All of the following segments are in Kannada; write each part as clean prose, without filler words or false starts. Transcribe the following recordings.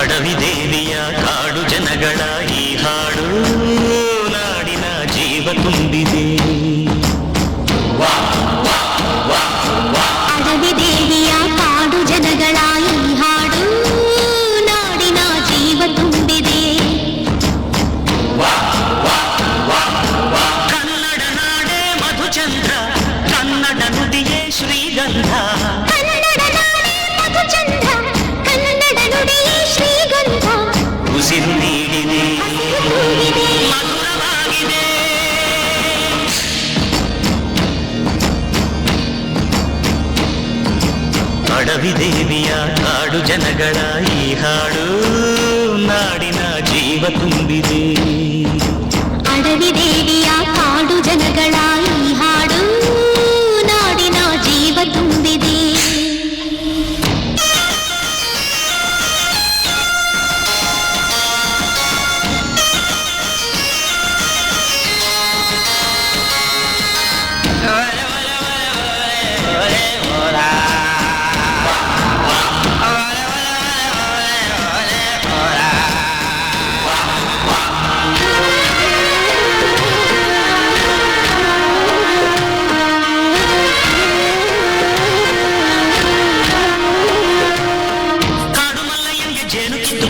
ಅಡವಿ ದೇವಿಯ ಕಾಡು ಜನಗಳ ಈ ಹಾಡು ನಾಡಿನ ಜೀವ ತುಂಬಿದೆ. ಅಡವಿ ದೇವಿಯ ಕಾಡು ಜನಗಳ ಈ ಹಾಡು ನಾಡಿನ ಜೀವ ತುಂಬಿದೆ. ಕನ್ನಡ ನಾಡೇ ಮಧುಚಂದ್ರ, ಕನ್ನಡ ನುಡಿಯೇ ಶ್ರೀಗಂಧ. ಉಸಿರು ನೀಡಿದೆ, ಮಧುರವಾಗಿದೆ. ಅಡವಿ ದೇವಿಯ ಕಾಡು ಜನಗಳ ಈ ಹಾಡು ನಾಡಿನ ಜೀವ ತುಂಬಿದೆ. ಅಡವಿ ದೇವಿಯ ಕಾಡು ಜನಗಳ ಈ ಹಾಡು ನಾಡಿನ ಜೀವ ತುಂಬಿದೆ.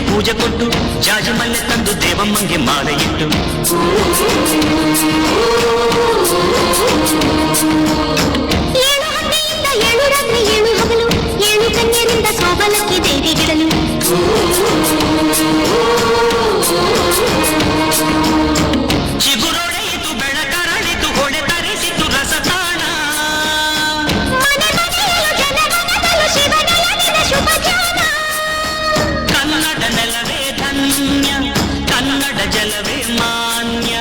ಪೂಜೆ ಕೊಟ್ಟು ಜಾಜಿ ಮಲ್ಲೆ ತಂದು ದೇವಮ್ಮಂಗೆ ಮಾಲೆ ಇಟ್ಟು ಏಳು ಹನ್ನೆಯಿಂದ ಏಳು ರಾತ್ರಿ ಏಳು ಹಗಲು ಏಳು ಕನ್ಯರಿಂದ ಸೋಬಲಕ್ಕೆ ದೇವಿಗಿಡಲು ಚಿಗುರೊಡೆಯಿತು ಬೆಳಕರಳಿತು ಹೊಳೆ ತರಿಸಿತು ರಸತಾಣ. ಕನ್ನಡ ನೆಲವೇ ಧನ್ಯ, ಕನ್ನಡ ಜಲವೇ ಮಾನ್ಯ.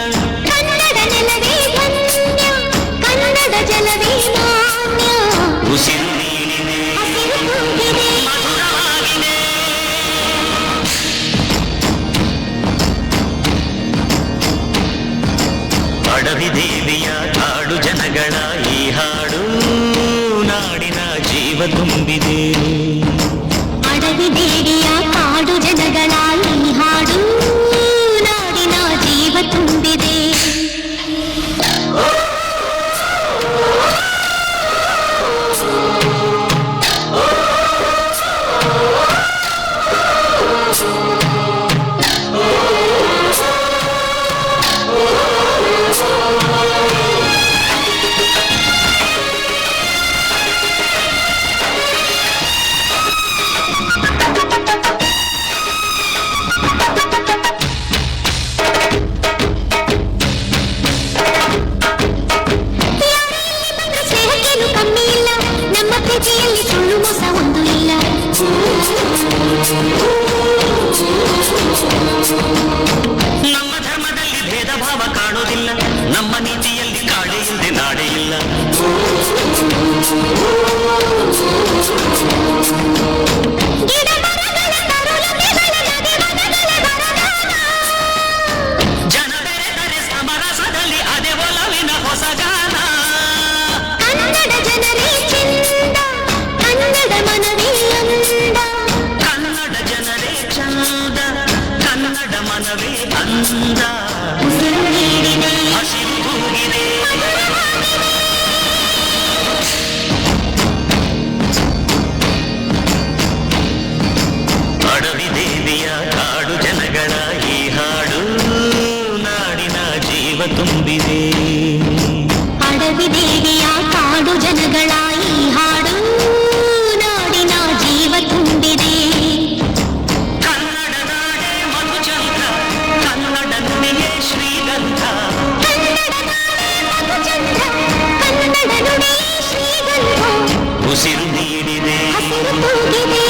ಕನ್ನಡ ನೆಲವೇ ಧನ್ಯ, ಕನ್ನಡ ಜಲವೇ ಮಾನ್ಯ. ಉಸಿರು ನೀಡಿದೆ, ಮಧುರವಾಗಿದೆ. ಅಡವಿ ದೇವಿಯ ಕಾಡು ಜನಗಳ ಈ ಹಾಡು ನಾಡಿನ ಜೀವ ತುಂಬಿದೆ. ಅಡವಿ ದೇವಿಯ ಕಾಡು ಜನಗಳ ಈ ಹಾಡು ನಾಡಿನ ಜೀವ ತುಂಬಿದೆ. ಸ್ನೇಹಕ್ಕೇನು ಕಮ್ಮಿ ಇಲ್ಲ, ನಮ್ಮ ಪ್ರೀತಿಯಲ್ಲಿ ಸುಳ್ಳು ಮೋಸ ಒಂದು ಇಲ್ಲ. ನಮ್ಮ ಧರ್ಮದಲ್ಲಿ ಭೇದ ಭಾವ ಕಾಣೋದಿಲ್ಲ, ನಮ್ಮ ನೀತಿಯಲ್ಲಿ ಕಾಡೆ ಇಲ್ಲದೆ ನಾಡೆ ಇಲ್ಲ. ಗಿಡ ಮರಗಳ ತರುಲತೆಗಳ ನದಿ ವನಗಳ ಬರಗಾಲ. ಜನ ಬೆರೆತರೆ ಸಮರಸದಲ್ಲಿ ಅದೇ ಒಲವಿನ ಹೊಸ ಗಾನ. ಕನ್ನಡ ಜನರೇ ಚಂದ, ಕನ್ನಡ ಮನವೇ ಅಂದ. ಕನ್ನಡ ಜನರೇ ಚಂದ, ಕನ್ನಡ ಮನವೇ ಅಂದ. ಉಸಿರು ನೀಡಿದೆ, ಹಸಿರು ತೂಗಿದೆ. ಅಡವಿ ದೇವಿಯ ಕಾಡು ಜನಗಳ ಈ ಹಾಡು ನಾಡಿನ ಜೀವ ತುಂಬಿದೆ. ಅಡವಿ ದೇವಿಯ ಕಾಡು ಜನಗಳ ಈ ಹಾಡು ನಾಡಿನ ಜೀವ ತುಂಬಿದೆ. ಕನ್ನಡ ನಾಡೇ ಮಧುಚಂದ್ರ, ಕನ್ನಡ ನುಡಿಯೇ ಶ್ರೀಗಂಧ. ಕನ್ನಡ ನಾಡೇ ಮಧುಚಂದ್ರ, ಕನ್ನಡ ನುಡಿಯೇ ಶ್ರೀಗಂಧ. ಉಸಿರು ನೀಡಿದೆ, ಹಸಿರು ತೂಗಿದೆ.